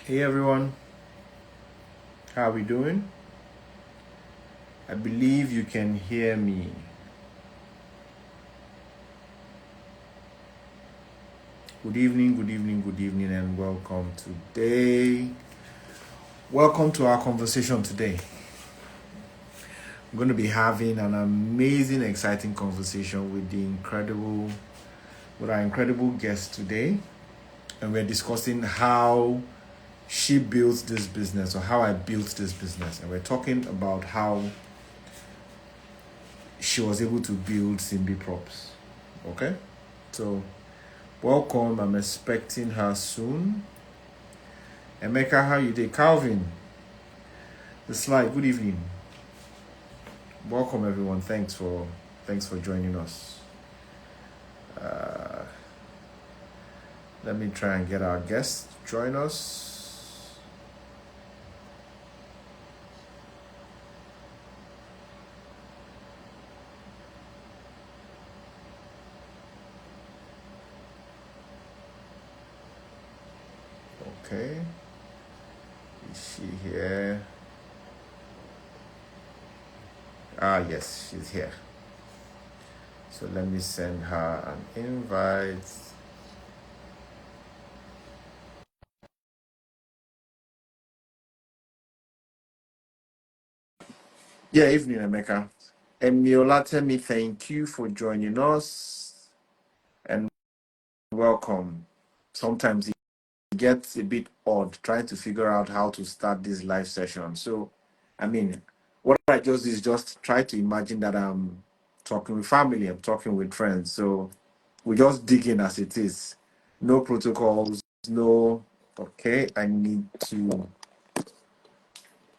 Hey everyone, how are we doing? I believe you can hear me. Good evening, good evening, good evening, and welcome today. Welcome to our conversation today. I'm going to be having an amazing, exciting conversation with our incredible guest today, and we're discussing how she built this business or how I built this business, and we're talking about how she was able to build Simbi Props. Okay, so welcome. I'm expecting her soon. Emeka, how you doing? Calvin, the slide. Good evening. Welcome everyone. Thanks for joining us. Uh, Let me try and get our guests to join us. Okay. Is she here? Ah, yes, she's here. So let me send her an invite. Yeah, evening, Emeka. Emiola, Temi, thank you for joining us and welcome. Sometimes it gets a bit odd trying to figure out how to start this live session. So, I mean, what I just do is just try to imagine that I'm talking with family, I'm talking with friends. So we just dig in as it is. No protocols, no. Okay, I need to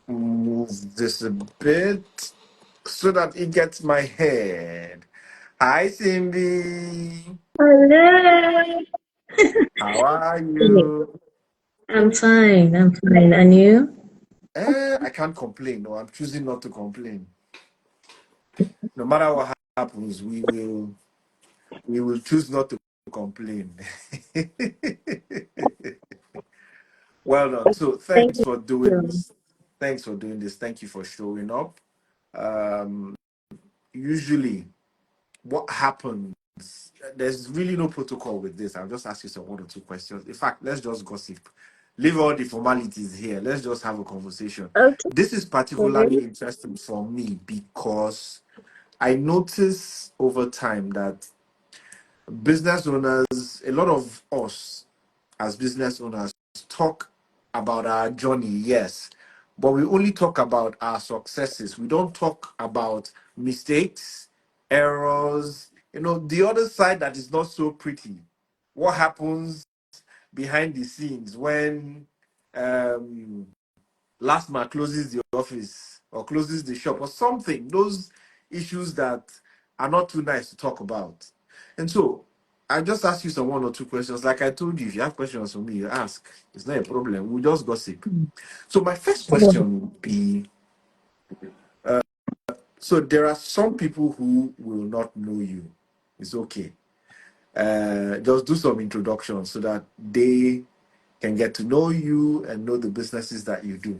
move this a bit so that it gets my head. Hi, Cindy. Hello. How are you? I'm fine. I'm fine. And you? I can't complain. No, I'm choosing not to complain. No matter what happens, we will choose not to complain. Well done. So Thank thanks for doing you. this. Thanks for doing this. Thank you for showing up. Um, Usually, what happens? There's really no protocol with this. I'll just ask you some one or two questions. In fact, let's just gossip. Leave all the formalities here. Let's just have a conversation. This is particularly Okay. interesting for me because I notice over time that business owners, a lot of us as business owners, talk about our journey, yes, but we only talk about our successes. We don't talk about mistakes, errors, the other side that is not so pretty. What happens behind the scenes when um, last man closes the office or closes the shop or something, those issues that are not too nice to talk about. And so I just ask you some one or two questions. Like I told you, if you have questions for me, you ask. It's not a problem. We'll just gossip. So my first question would be, so there are some people who will not know you. It's okay. Just do some introduction so that they can get to know you and know the businesses that you do.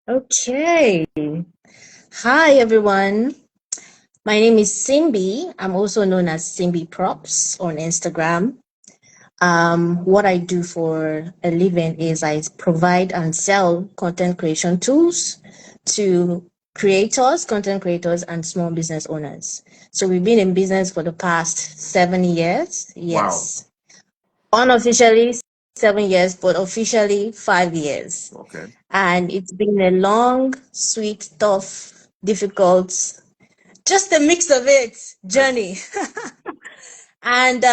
Okay. Hi, everyone. My name is Simbi. I'm also known as Simbi Props on Instagram. What I do for a living is I provide and sell content creation tools to content creators, and small business owners. So we've been in business for the past 7 years. Wow. Yes. Unofficially 7 years, but officially 5 years. Okay. And it's been a long, sweet, tough, difficult, just a mix of it Yes. journey. And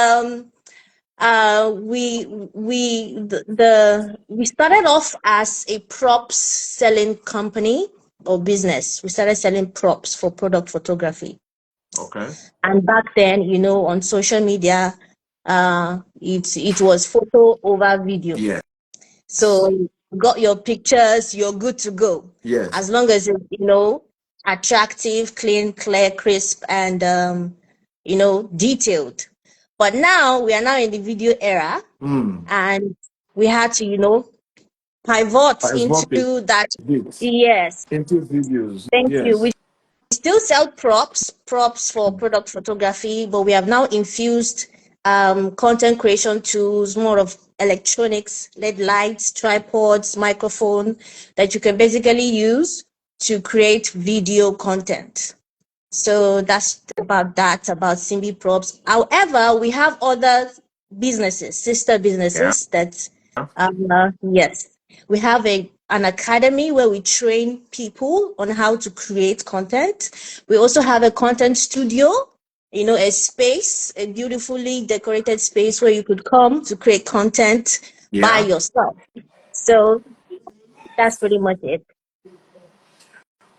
we started off as a props selling company or business. We started selling props for product photography. Okay. And back then, on social media, it was photo over video. Yes. So you got your pictures, you're good to go. Yes. As long as it's, attractive, clean, clear, crisp, and detailed. But now we are now in the video era, Mm. and we had to, pivot Pivot into that. it Yes, into videos. thank you. We Yes. still sell props for product photography, but we have now infused content creation tools, more of electronics, LED lights, tripods, microphone that you can basically use to create video content. So that's about that, about Simbi Props. However, we have other businesses, sister Yeah. businesses that, yes, we have an academy where we train people on how to create content. We also have a content studio, a space, a beautifully decorated space where you could come to create content by Yeah. yourself. So that's pretty much it.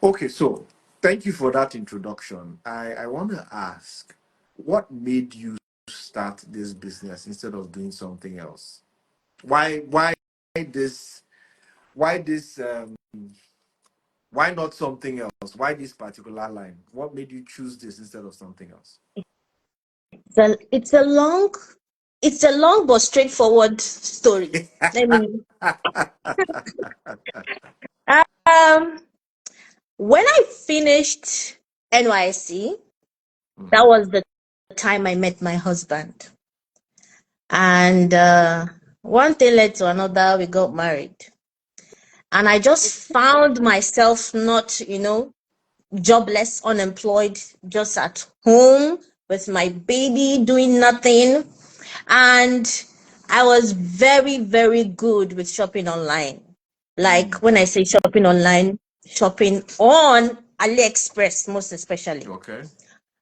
Okay, so thank you for that introduction. I want to ask, what made you start this business instead of doing something else? Why this why this why not something else? Why this particular line? What made you choose this instead of something else? So it's a long but straightforward story. Let me. Um, when I finished NYC, that Mhm. was the time I met my husband, and one thing led to another. We got married, and I just found myself not, jobless, unemployed, just at home with my baby doing nothing. And I was very, very good with shopping online. Like Mm, when I say shopping online, shopping on AliExpress, most especially. okay.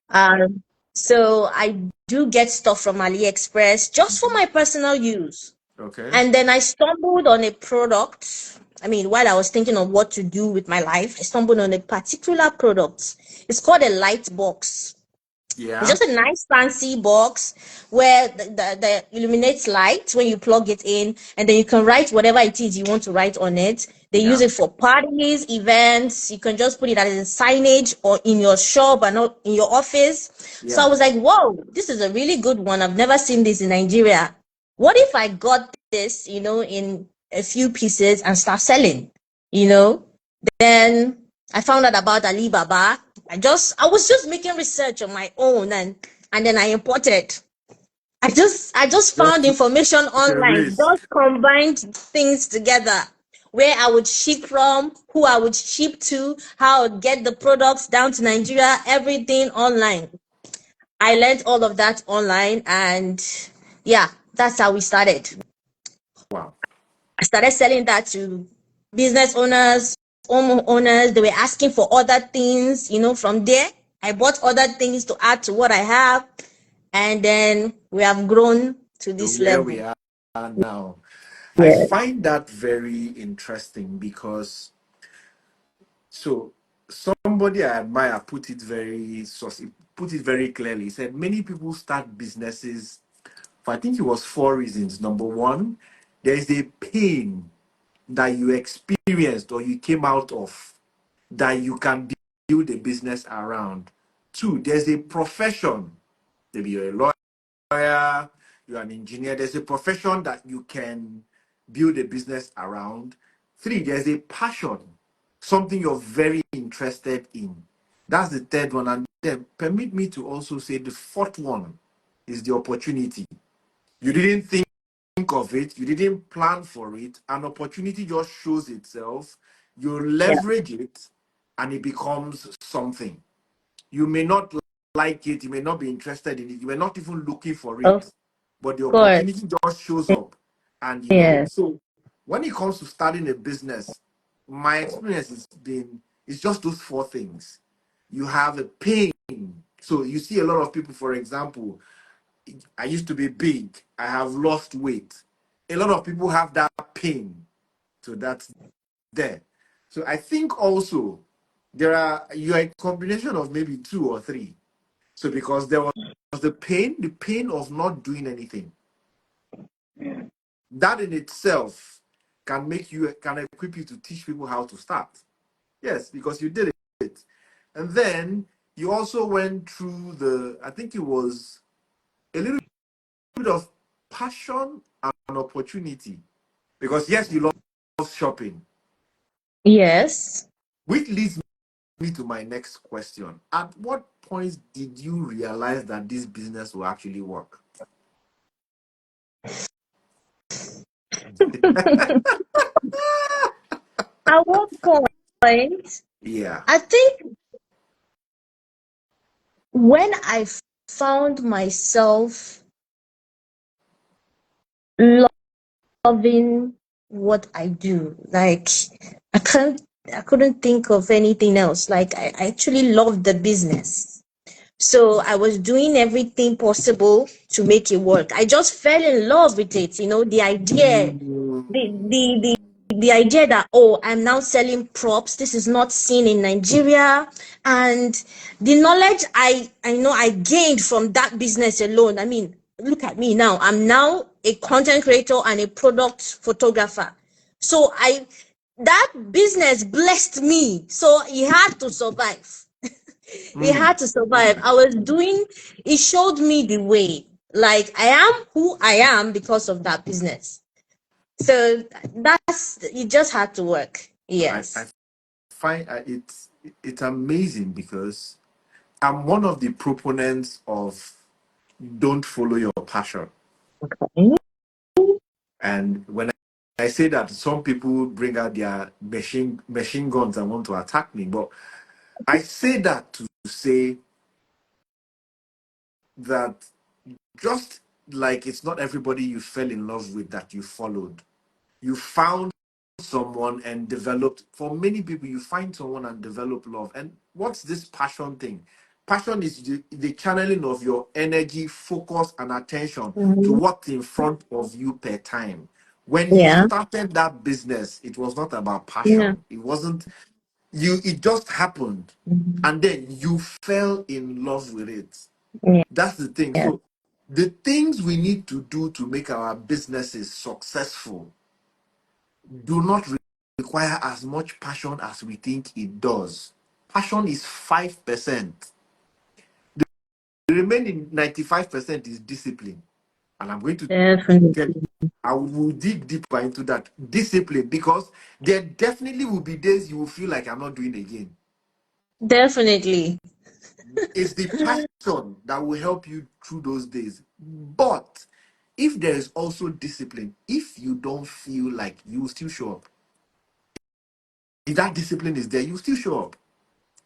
Um, so I do get stuff from AliExpress just for Mhm. my personal use. Okay. And then I stumbled on a product. I mean, while I was thinking of what to do with my life, I stumbled on a particular product. It's called a light box. It's Yeah. just a nice fancy box where the illuminates light when you plug it in, and then you can write whatever it is you want to write on it. They use Yeah. it for parties, events. You can just put it as a signage or in your shop and not in your office. So I Yeah. was like, whoa, this is a really good one. I've never seen this in Nigeria. What if I got this, in a few pieces and start selling? You know, then I found out about Alibaba. I was just making research on my own, and then I imported. I just Just found information took a online, just risk. combined things together. Where I would ship from, who I would ship to, how I would get the products down to Nigeria, everything online. I learned all of that online, and yeah, that's how we started. Wow. I started selling that to business owners, homeowners. They were asking for other things, from there. I bought other things to add to what I have. And then we have grown to So this where we level. are now. I Yeah. find that very interesting because so somebody I admire put it very clearly. He said many people start businesses for I think it was four reasons. Number one, there is a pain that you experienced or you came out of that you can build a business around. Two, there's a profession. Maybe you're a lawyer, you're an engineer. There's a profession that you can build a business around. Three, there's a passion, something you're very interested in. That's the third one. And then permit me to also say the fourth one is the opportunity. You didn't think of it, you didn't plan for it, an opportunity just shows itself, you Yeah. leverage it, and it becomes something. You may not like it, you may not be interested in it, you may not even looking for Of it, but the course. opportunity just shows up. And Yeah. so when it comes to starting a business, my experience has been it's just those four things. You have a pain. So you see a lot of people, for example, I used to be big, I have lost weight. A lot of people have that pain. So that's there. So I think also you're a combination of maybe two or three. So because there was the pain of not doing anything. That in itself can equip you to teach people how to start. Yes, because you did it. And then you also went through I think it was a little bit of passion and opportunity. Because yes, you shopping, Yes. which leads me to my next question. At what point did you realize that this business will actually work? At what point? Yeah. I think when I found myself loving what I do, like I can't, I couldn't think of anything else. Like I actually loved the business. So I was doing everything possible to make it work. I just fell in love with it, the idea, the the the the idea that, oh, I'm now selling props. This is not seen in Nigeria. And the knowledge I know I gained from that business alone. I mean, look at me now. I'm now a content creator and a product photographer. So that business blessed me. So it had to survive. It Mm, had to survive. I was doing, it showed me the way. Like I am who I am because of that business. So it just had to work. I Yes. find it's amazing because I'm one of the proponents of don't follow your passion. Okay. And when I say that, some people bring out their machine guns and want to attack me, but I say that to say that just like it's not everybody you fell in love with that you followed. You found someone and developed. For many people, you find someone and develop love. And what's this passion thing? Passion is the channeling of your energy, focus, and attention to Mhm. what's in front of you per time. When you Yeah. started that business, it was not about Yeah. passion. It wasn't you, it just happened. Mhm. And then you fell in love with it. Yeah. That's the thing. Yeah. So the things we need to do to make our businesses successful do not require as much passion as we think it does. Passion is 5%. The remaining 95% is discipline. And I'm going to Definitely. tell I will dig deeper into that discipline because there definitely will be days you will feel like I'm not doing again. Definitely. It's the passion that will help you through those days. But if there is also discipline, if you don't feel like you will still show up, if that discipline is there, you still show up.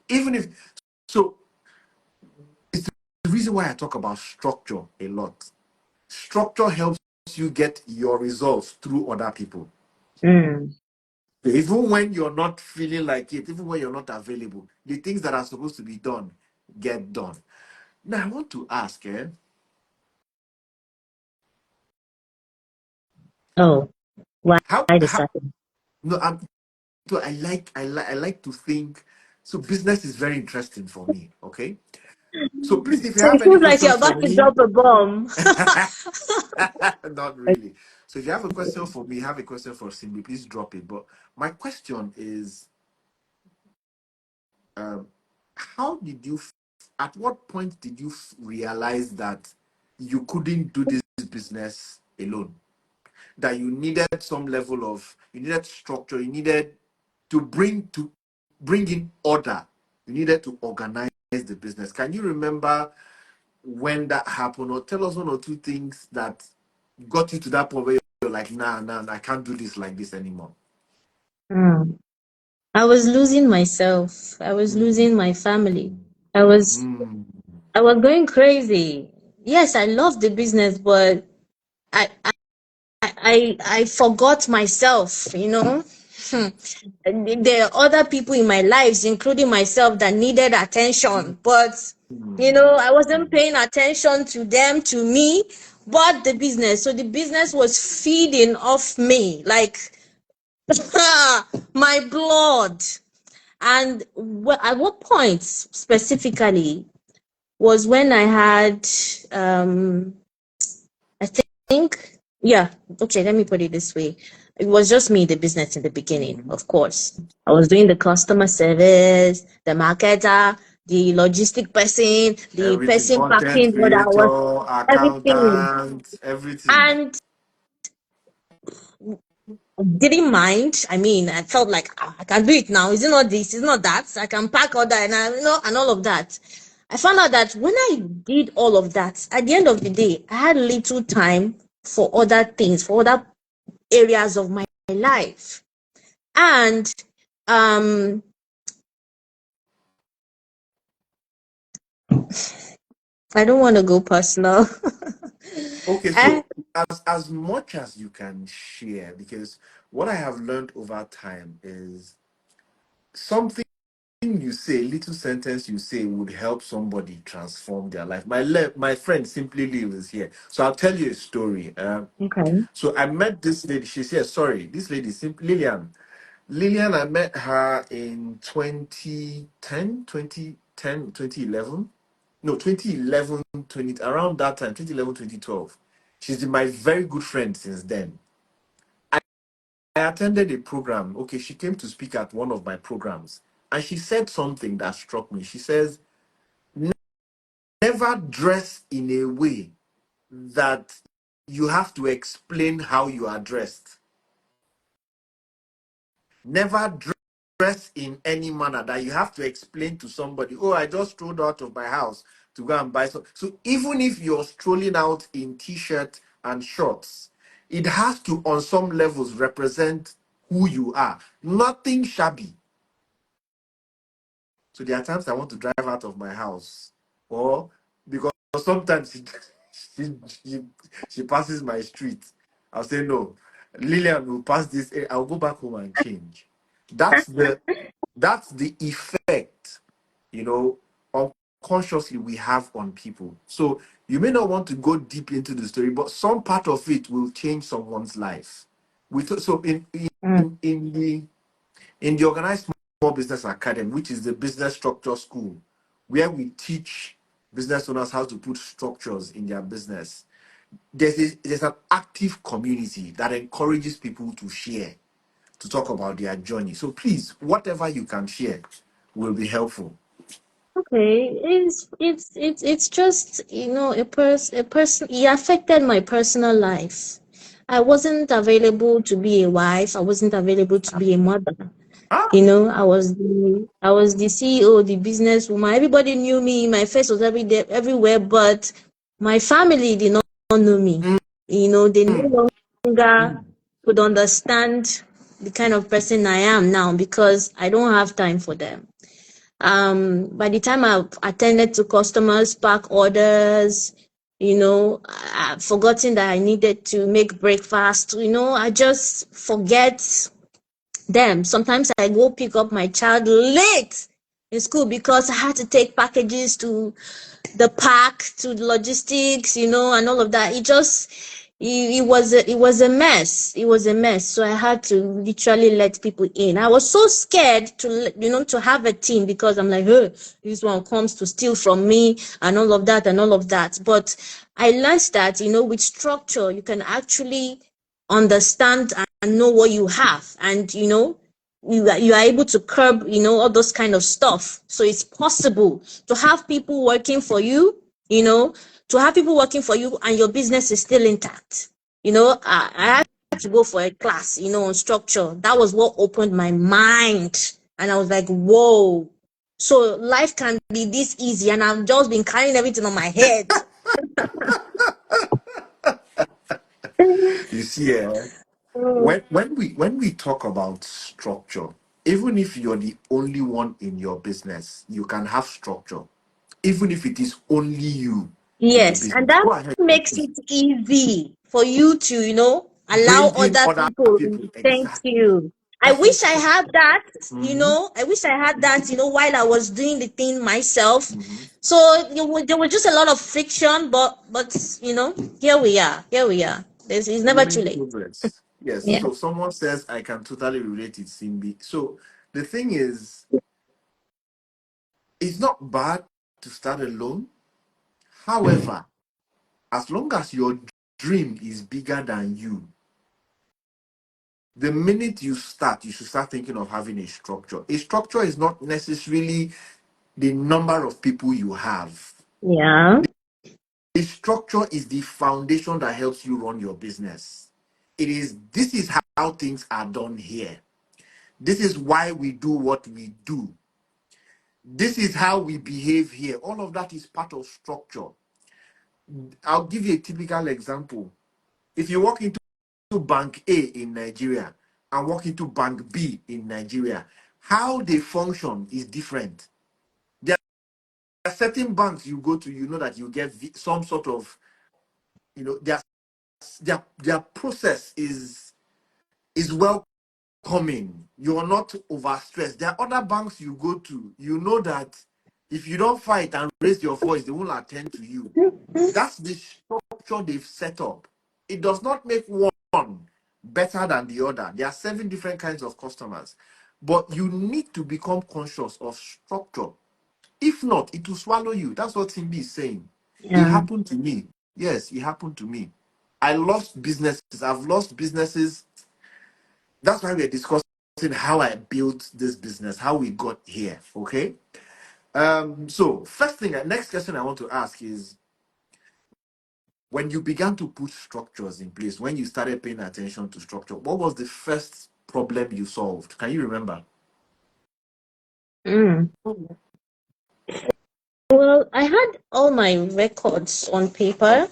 Even if so, it's the reason why I talk about structure a lot. Structure helps you get your results through other people. Mm. Even when you're not feeling like it, even when you're not available, the things that are supposed to be done get done. Now, I want to ask, Oh, why how decided? no, so I like to think. So business is very interesting for me. Okay, so please, if you So it have any feels like you're questions for about to me, drop a bomb. not really. So if you have a question for me, have a question for Cindy, please drop it. But my question is, um, how did you? At what point did you realize that you couldn't do this business alone? That you needed some level of, you needed structure, you needed to bring in order, you needed to organize the business. Can you remember when that happened, or tell us one or two things that got you to that point where you're like, nah, I can't do this like this anymore? Mm. I was losing myself. I was Mm, losing my family. I was mm, I was going crazy. Yes, I love the business, but I I forgot myself. Hmm. And there are other people in my lives, including myself, that needed attention. But mm, I wasn't paying attention to them, to me, but the business. So the business was feeding off me, like my blood. And at what point specifically was when I had, I think, yeah, okay, let me put it this way. It was just me, the business in the beginning, mhm. of course. I was doing the customer service, the marketer, the logistic person, the Everything, person content packing what I was, creator, everything. accountant, everything. And didn't mind. I mean, I felt like, I can do it now. Is it not this? Is it not that? I can pack all that, and and all of that. I found out that when I did all of that, at the end of the day, I had little time for other things, for other areas of my life. And um I don't want to go personal. Okay, I, so as much as you can share, because what I have learned over time is something you say, little sentence you say would help somebody transform their life. My friend Simply Live is here, so I'll tell you a story. okay. So I met this lady. She said, "Sorry, this lady, Simply Lillian. Lillian, I met her in 2010, 2010, 2011. No, 2011, 20, around that time, 2011, 2012. She's been my very good friend since then. I attended a program. Okay, she came to speak at one of my programs, and she said something that struck me. She says, never dress in a way that you have to explain how you are dressed. Never dress in any manner that you have to explain to somebody, oh, I just strolled out of my house to go and buy some. So even if you're strolling out in t-shirt and shorts, it has to, on some levels, represent who you are. Nothing shabby. So there are times I want to drive out of my house, or because sometimes she, she, she passes my street. I'll say, no, Lillian will pass this. I'll go back home and change. That's the that's the effect, you know, unconsciously we have on people. So you may not want to go deep into the story, but some part of it will change someone's life. So Mm. in the Organized Small Business Academy, which is the business structure school, where we teach business owners how to put structures in their business, there's an active community that encourages people to share, to talk about their journey. So please, whatever you can share will be helpful. Okay, it's just, a person. It affected my personal life. I wasn't available to be a wife. I wasn't available to be a mother. Ah, I was the CEO, the businesswoman. Everybody knew me. My face was every day, everywhere, but my family did not know me. mm, They mm, no longer mm. could understand the kind of person I am now because I don't have time for them. By the time I've attended to customers, pack orders, I've forgotten that I needed to make breakfast. I just forget them. Sometimes I go pick up my child late in school because I had to take packages to the park, to the logistics, and all of that. It was a mess. It was a mess. So I had to literally let people in. I was so scared to have a team because I'm like, hey, this one comes to steal from me and all of that and all of that. But I learned that, with structure, you can actually understand and know what you have, and you are able to curb all those kind of stuff. So it's possible to have people working for you, you know to have people working for you and your business is still intact. I had to go for a class on structure. That was what opened my mind, and I was like, whoa, so life can be this easy, and I've just been carrying everything on my head. You see, when we talk about structure, even if you're the only one in your business, you can have structure. Even if it is only you in the Yes, and business, that go ahead. makes it easy for you to, allow Bring in other other people. people. Thank Exactly. you. I That's it. wish I had that, Mhm, I wish I had that, while I was doing the thing myself. mhm. So there was just a lot of friction, but here we are. Here we are. It's never We're too in late. progress. Yes. Yeah. So someone says I can totally relate it, Simbi. So the thing is, it's not bad to start alone. However, as long as your dream is bigger than you, the minute you start, you should start thinking of having a structure. A structure is not necessarily the number of people you have. Yeah. The structure is the foundation that helps you run your business. This is how things are done here. This is why we do what we do. This is how we behave here. All of that is part of structure. I'll give you a typical example. If you walk into Bank A in Nigeria and walk into Bank B in Nigeria, how they function is different. There are certain banks you go to, you know that you get some sort of, their process is welcoming. You are not overstressed. There are other banks you go to, you know that if you don't fight and raise your voice, they won't attend to you. That's the structure they've set up. It does not make one better than the other. There are 7 different kinds of customers, but you need to become conscious of structure. If not, it will swallow you. That's what Simbi is saying. It Yeah. happened to me. Yes, it happened to me. I lost businesses. I've lost businesses. That's why we're discussing how I built this business, how we got here. Okay. So next question I want to ask is, when you began to put structures in place, when you started paying attention to structure, what was the first problem you solved? Can you remember? Mm. Well, I had all my records on paper,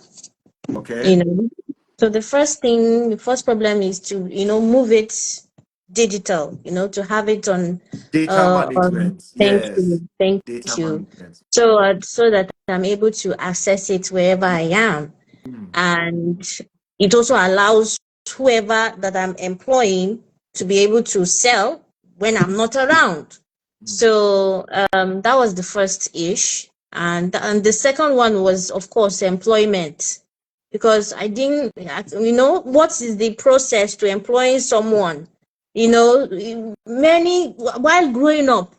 Okay. you know. So the first problem is to, move it digital, to have it Data management. Yes. thank Data you. management. So that I'm able to access it wherever I am. Mm, And it also allows whoever that I'm employing to be able to sell when I'm not around. mm, So that was the first ish. And the second one was, of course, employment. Because I didn't, what is the process to employing someone? While growing up,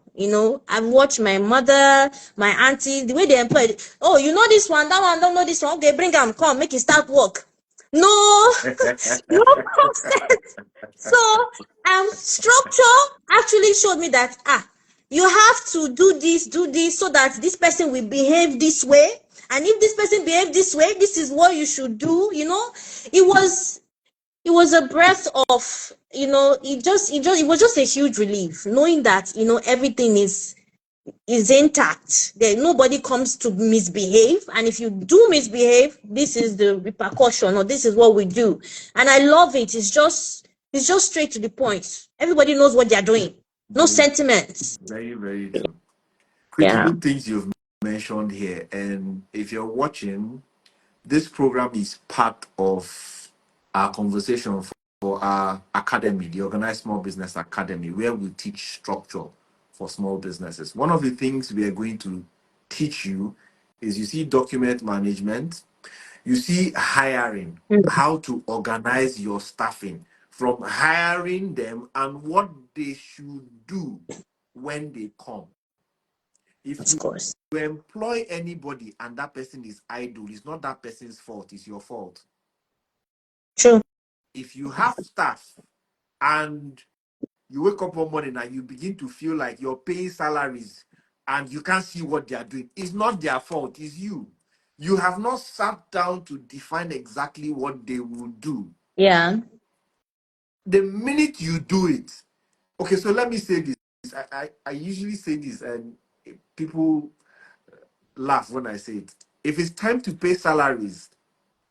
I've watched my mother, my auntie, the way they employ. Oh, you know this one, that one, don't know this one. Okay, bring him, come, make it start work. No, no process. So, structure actually showed me that you have to do this, so that this person will behave this way. And if this person behave this way, this is what you should do. It was a breath of, it was just a huge relief knowing that, everything is intact. There nobody comes to misbehave, and if you do misbehave, this is the repercussion, or this is what we do. And I love it. It's just straight to the point. Everybody knows what they're doing. No very, sentiments. very, very true. Yeah. Critical things you've mentioned here. And if you're watching, this program is part of our conversation for our academy, the Organized Small Business Academy, where we teach structure for small businesses. One of the things we are going to teach you is, you see, document management, you see, hiring, Mm, how to organize your staffing, from hiring them and what they should do when they come. If of you course. employ anybody and that person is idle, it's not that person's fault, it's your fault. True. If you have staff and you wake up one morning and you begin to feel like you're paying salaries and you can't see what they are doing, it's not their fault, it's you. You have not sat down to define exactly what they will do. Yeah. The minute you do it, okay, so let me say this. I usually say this and people laugh when I say it. If it's time to pay salaries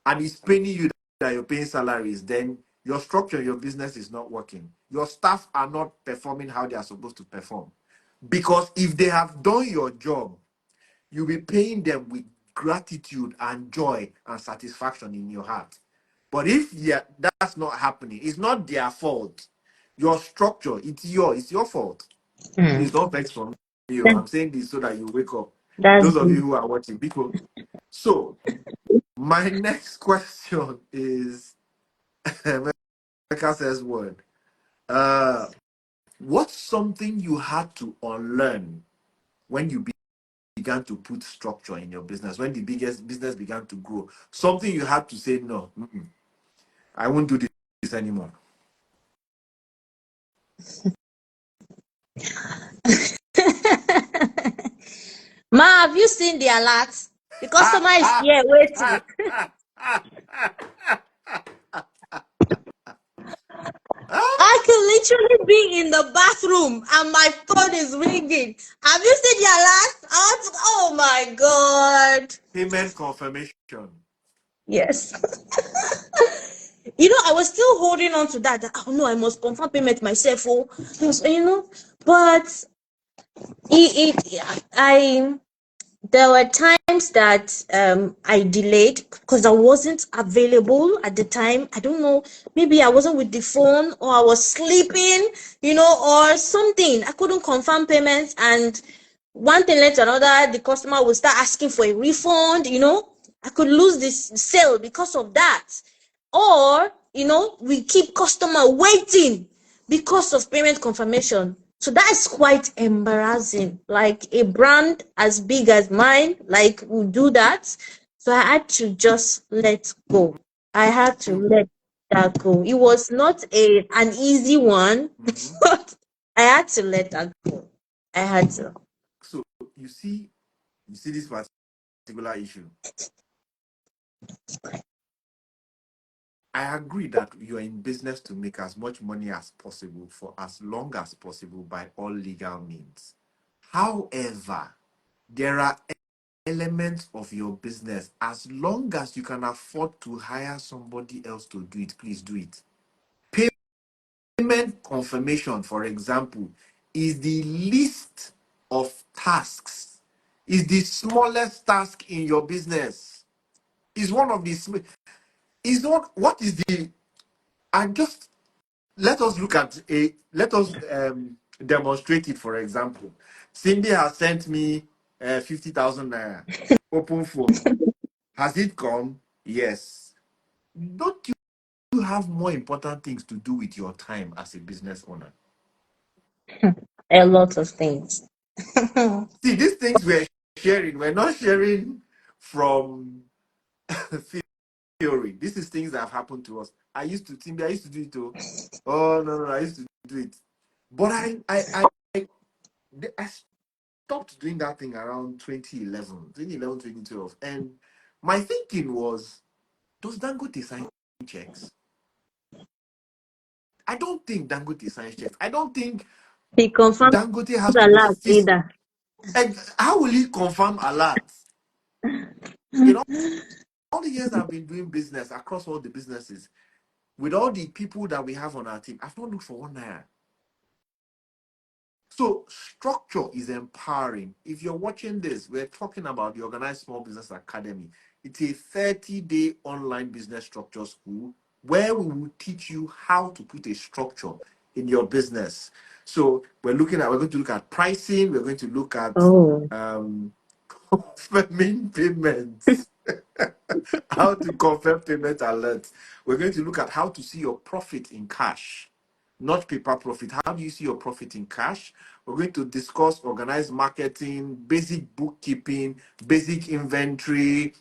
and it's paying you that you're paying salaries, then your structure, your business is not working. Your staff are not performing how they are supposed to perform. Because if they have done your job, you'll be paying them with gratitude and joy and satisfaction in your heart. But if that's not happening, it's not their fault. Your structure, it's your fault. Please Mm. don't vex from you. That- I'm saying this so that you wake up. That's Those of you good. who are watching, because so my next question is America says word. Uh what's something you had to unlearn when you began to put structure in your business, when the biggest business began to grow? Something you had to say, no, I won't do this anymore. Ma, have you seen the alert? The customer is here waiting. be in the bathroom and my phone is ringing. Have you seen your last? Oh my God. Payment confirmation. Yes. I was still holding on to that. Oh no, I must confirm payment myself. Oh, yes, but I there were times that I delayed because I wasn't available at the time. I don't know, maybe I wasn't with the phone or I was sleeping, or something. I couldn't confirm payments, and one thing led to another. The customer would start asking for a refund. I could lose this sale because of that. Or, we keep customer waiting because of payment confirmation. So that is quite embarrassing. Like a brand as big as mine, like will do that. So I had to just let go. I had to So, let that go. It was not an easy one, mhm. but I had to let that go. I had to. So you see this particular issue. I agree that you are in business to make as much money as possible for as long as possible by all legal means. However, there are elements of your business, as long as you can afford to hire somebody else to do it, please do it. Payment confirmation, for example, is the list of tasks, is the smallest task in your business. Is one of the is not what is the I just let us demonstrate it. For example, Cindy has sent me 50,000 naira. Open phone. Has it come? Yes. Don't you have more important things to do with your time as a business owner? A lot of things. See, these things we're not sharing from theory. This is things that have happened to us. I used to do it too. Oh no, I used to do it. But I stopped doing that thing around 2012. And my thinking was, does Dangote sign checks? I don't think Dangote signs checks. I don't think He confirmed Dangote has to a be lot either. And how will he confirm alerts? In all the years I've been doing business across all the businesses, with all the people that we have on our team, I've not looked for 1 naira. So structure is empowering. If you're watching this, we're talking about the Organized Small Business Academy. It's a 30-day online business structure school where we will teach you how to put a structure in your business. So we're going to look at pricing, we're going to look at Oh, confirming payments, how to confirm payment alerts. We're going to look at how to see your profit in cash, not paper profit. How do you see your profit in cash? We're going to discuss organized marketing, basic bookkeeping, basic inventory,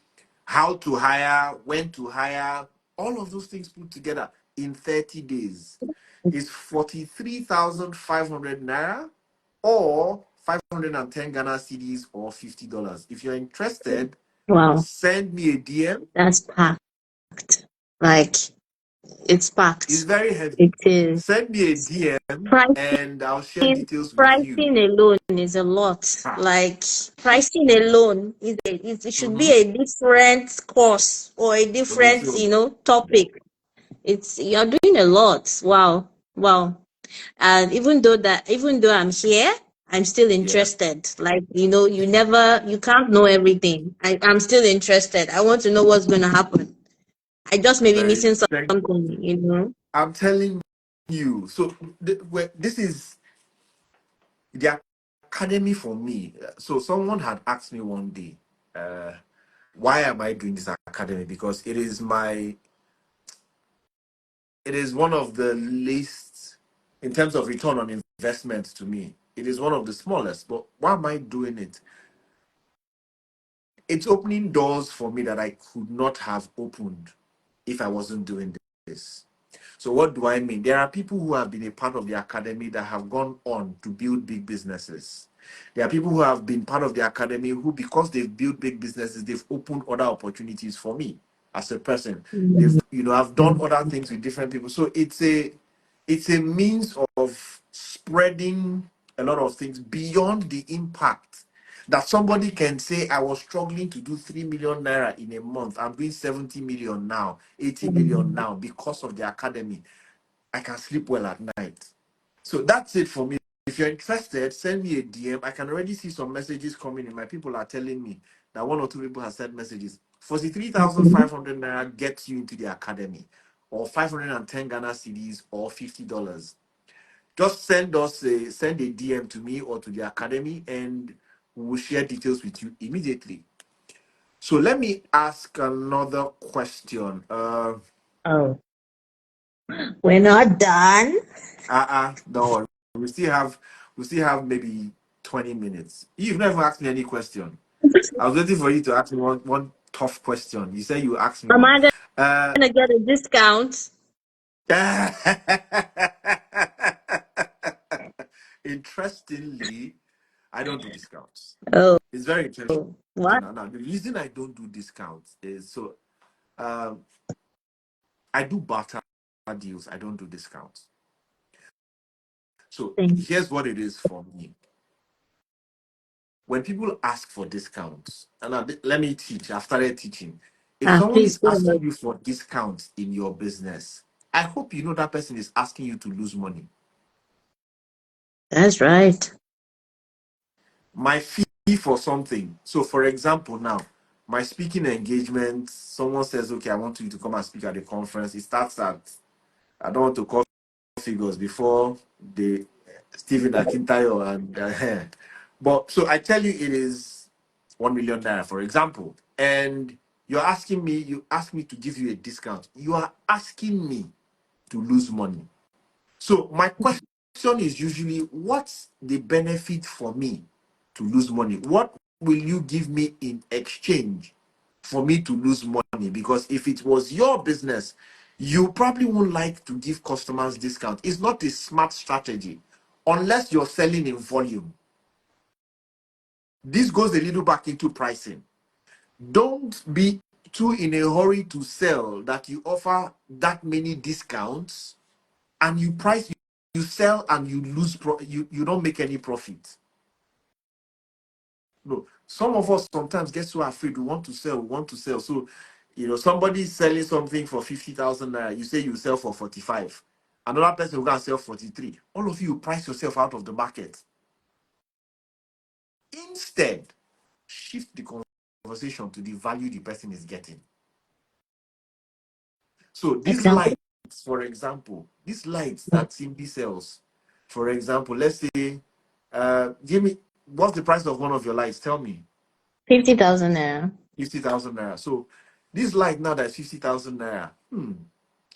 how to hire, when to hire, all of those things put together in 30 days. Is 43,500 naira or 510 Ghana cedis or $50. If you're interested, wow. send me a DM. That's packed. Like, it's It's packed. very heavy. It is. Send me a DM Pricing, and I'll share details with you. pricing alone is a lot. Ah. Like, pricing alone it should be Mm-hmm. a different course or a Okay, different, so topic. You're doing a lot. Wow. Wow. And even though I'm here, I'm still yeah, interested. Like, you can't know everything. I'm still interested. I want to know what's going to happen. I just may be very. missing Thank. something. I'm telling you. So this is the academy for me. So someone had asked me one day, why am I doing this academy? Because it is one of the least in terms of return on investment to me. It is one of the smallest. But why am I doing it? It's opening doors for me that I could not have opened if I wasn't doing this. So what do I mean? There are people who have been a part of the academy that have gone on to build big businesses. There are people who have been part of the academy who, because they've built big businesses, they've opened other opportunities for me as a person. They've, I've done other things with different people. So It's a means of spreading a lot of things beyond the impact that somebody can say, I was struggling to do 3 million naira in a month. I'm doing 70 million now, 80 million Mm. now because of the academy. I can sleep well at night. So that's it for me. If you're interested, send me a DM. I can already see some messages coming in. My people are telling me that one or two people have sent messages. 43,500 naira gets you into the academy, or 510 Ghana cedis, or $50. Just send a DM to me or to the academy, and we'll share details with you immediately. So let me ask another question. Oh, we're not done. Don't worry. We still have maybe 20 minutes. You've never asked me any question. I was waiting for you to ask me one tough question. You said you asked me Am one. I Uh gonna get a discount? Interestingly, I don't do discounts. Oh, It's very interesting. what? Now, the reason I don't do discounts is so um I do barter deals. I don't do discounts. So Thing. here's what it is for me. When people ask for discounts, and now, let me teach. I've started teaching. If someone Please is go asking ahead. you for discounts in your business, I hope you know that person is asking you to lose money. That's right. My fee for something. So, for example, now my speaking engagement, someone says, "Okay, I want you to come and speak at the conference." It starts at, I don't want to call figures before the Stephen Akintayo and but so I tell you it is 1 million naira, for example, and you ask me to give you a discount. You are asking me to lose money. So my question is usually, what's the benefit for me to lose money? What will you give me in exchange for me to lose money? Because if it was your business, you probably won't like to give customers discount. It's not a smart strategy unless you're selling in volume. This goes a little back into pricing. Don't be too in a hurry to sell that you offer that many discounts and you sell and you lose you don't make any profit. No, some of us sometimes get so afraid. We want to sell. So, somebody is selling something for 50,000 naira. You say you sell for 45. Another person will go and sell 43. All of you price yourself out of the market. Instead, shift the conversation to the value the person is getting. So these Example. lights, for example, these lights that Simbi sells, for example, let's say, give me, what's the price of one of your lights? Tell me. 50,000 naira. 50,000 naira. So this light now that's 50,000 naira.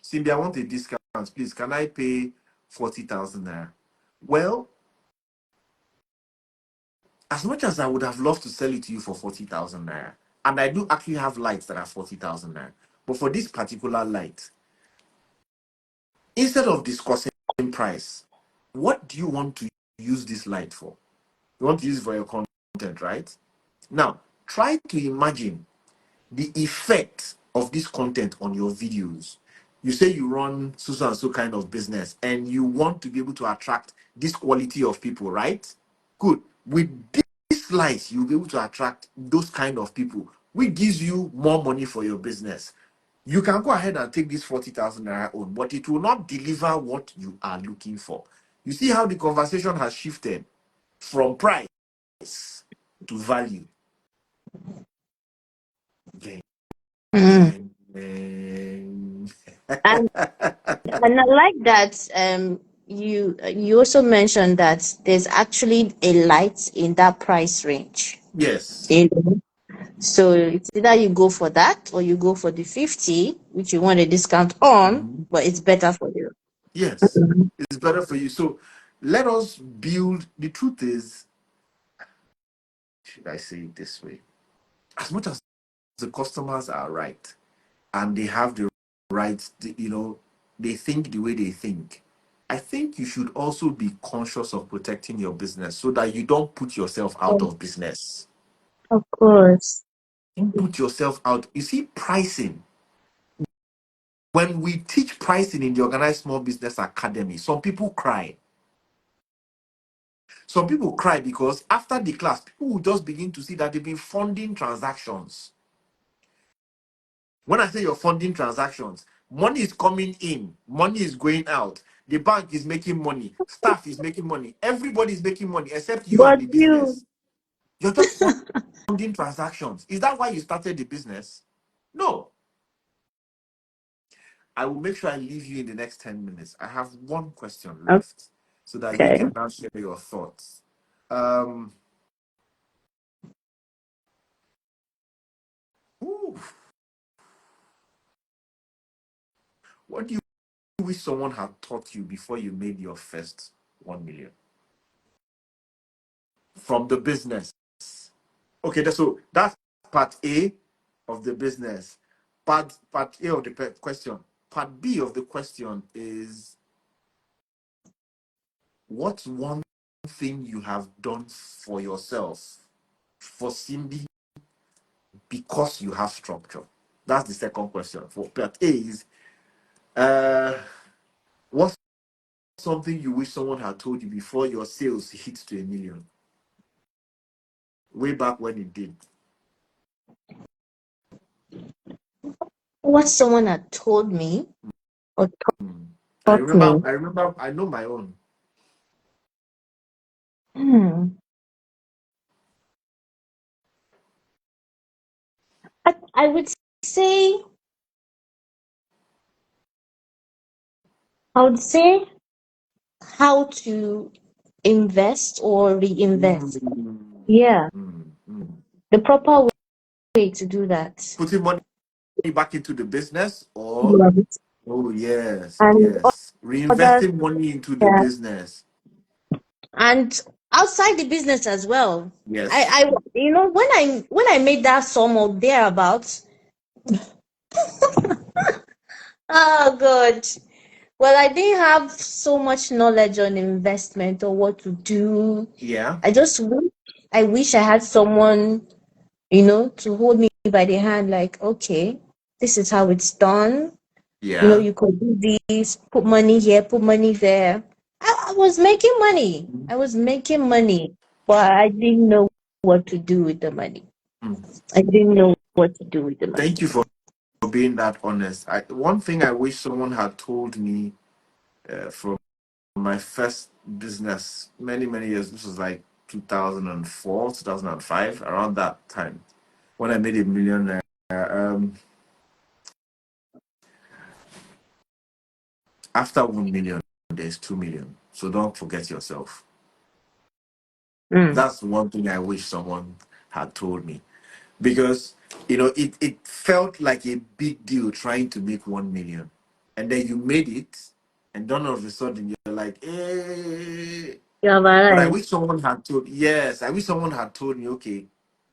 Simbi, I want a discount, please. Can I pay 40,000 naira? Well, as much as I would have loved to sell it to you for 40,000 naira, and I do actually have lights that are 40,000 naira, but for this particular light, instead of discussing price, what do you want to use this light for? You want to use it for your content, right? Now, try to imagine the effect of this content on your videos. You say you run so and so kind of business and you want to be able to attract this quality of people, right? Good. With these lights, you'll be able to attract those kind of people, which gives you more money for your business. You can go ahead and take this 40,000 naira on, but it will not deliver what you are looking for. You see how the conversation has shifted from price to value. Gang, Mm. gang, gang. And I like that you also mentioned that there's actually a light in that price range. Yes. You know? So it's either you go for that or you go for the 50, which you want a discount on, Mhm. but it's better for you. Yes. It's better for you. So let us build. The truth is, should I say it this way? As much as the customers are right and they have the right, they think the way they think. I think you should also be conscious of protecting your business so that you don't put yourself out of business. Of course. You put yourself out. You see, pricing, When we teach pricing in the Organized Small Business Academy, some people cry. Some people cry because after the class, people will just begin to see that they've been funding transactions. When I say you're funding transactions, money is coming in, money is going out. The bank is making money, staff is making money, everybody is making money except you and But the you, business. You're just funding transactions. Is that why you started the business? No. I will make sure I leave you in the next 10 minutes. I have one question left so that you okay. can now share your thoughts. Um, ooh, what do you wish someone had taught you before you made your first 1 million from the business? Okay, so that's part A of the business. Part A of the question. Part B of the question is, what's one thing you have done for yourself, for Cindy, because you have structure? That's the second question. For part A is, what's something you wish someone had told you before your sales hit to 1 million? Way back when it did. What someone had told me or Hmm. taught me. I know my own. Hmm. I would say, I would say how to invest or reinvest. Mm, Yeah, mm. the proper way to do that. Putting money back into the business, or Yes. oh yes, And yes, other, reinvesting money into the yeah. business. And outside the business as well. Yes. When I made that sum of thereabouts, oh God. Well, I didn't have so much knowledge on investment or what to do. Yeah. I wish I had someone, to hold me by the hand, like, okay, this is how it's done. Yeah. You could do this, put money here, put money there. I was making money. I was making money, but I didn't know what to do with the money. Mm. I didn't know what to do with the money. Thank you for being that honest. One thing I wish someone had told me from my first business many years. This was like 2004, 2005, around that time when I made 1 million. After 1 million, there's 2 million. So don't forget yourself. Mm. That's one thing I wish someone had told me, because it felt like a big deal trying to make 1 million, and then you made it, and then all of a sudden you're like, eh. You have But I arrived. wish someone had told, yes, I wish someone had told me, okay,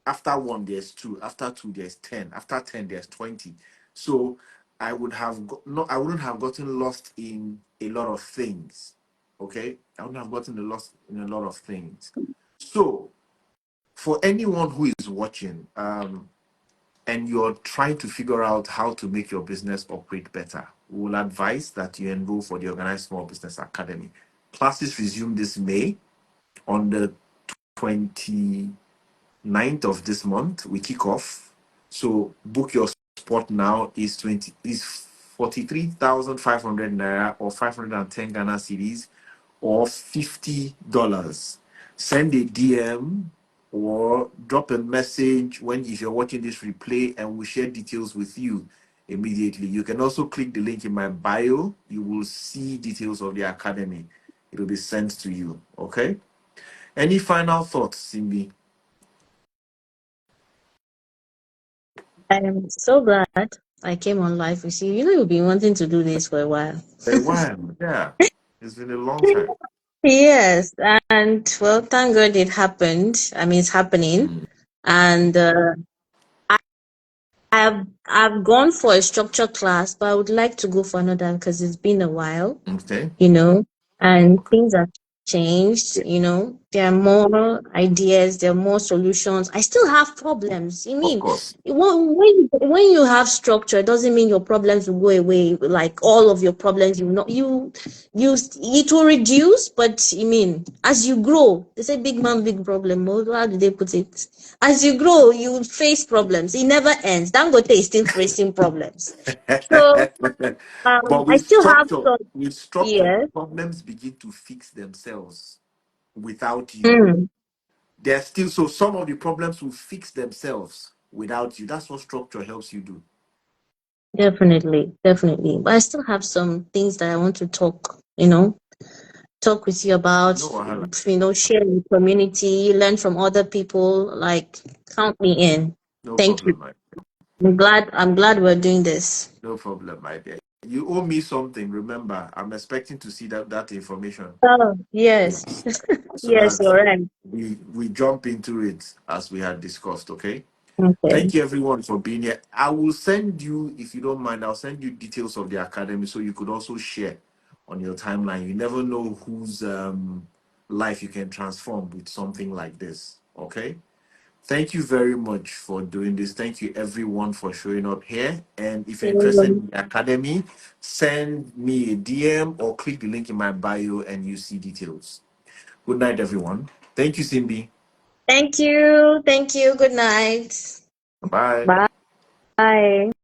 after one, there's two, after two, there's 10, after 10, there's 20. So I would have I wouldn't have gotten lost in a lot of things. Okay? I wouldn't have gotten lost in a lot of things. So for anyone who is watching, and you're trying to figure out how to make your business operate better, we will advise that you enroll for the Organized Small Business Academy. Classes resume this May. On the 29th of this month, we kick off. So book your spot now. Is 43,500 naira, or 510 Ghana cedis, or $50. Send a DM or drop a message if you're watching this replay, and we'll share details with you immediately. You can also click the link in my bio. You will see details of the academy. It will be sent to you. Okay? Any final thoughts, Simbi? I am so glad I came on live with you. You've been wanting to do this for a while. For a while, yeah. It's been a long time. Yes, and well, thank God it happened. I mean, it's happening, Mm, and I've gone for a structure class, but I would like to go for another because it's been a while, okay. and things have changed. There are more ideas, there are more solutions. I still have problems. I Of mean, course. when you have structure, it doesn't mean your problems will go away. Like all of your problems, you it will reduce. But I mean, as you grow, they say big man, big problem. Oh, how do they put it? As you grow, you face problems. It never ends. Dangote is still facing problems. So But I still have some. with structure, Yes. problems begin to fix themselves without you. Mm, There's still so some of the problems will fix themselves without you. That's what structure helps you do. definitely, definitely. But I still have some things that I want to talk. Talk with you about, No wahala. share with community, learn from other people, like count me in. No Thank you. problem, my I'm glad we're doing this. no problem, my dear. You owe me something. Remember, I'm expecting to see that information. Oh, yes. Yes. So Yes, that you're right. we jump into it as we had discussed, okay? Okay. Thank you everyone for being here. I will send you, if you don't mind, I'll send you details of the academy so you could also share on your timeline. You never know whose life you can transform with something like this. Okay. Thank you very much for doing this. Thank you everyone for showing up here. And if you're interested in the academy, send me a DM or click the link in my bio and you see details. Good night, everyone. Thank you, Simbi. Thank you. Thank you. Good night. Bye. Bye.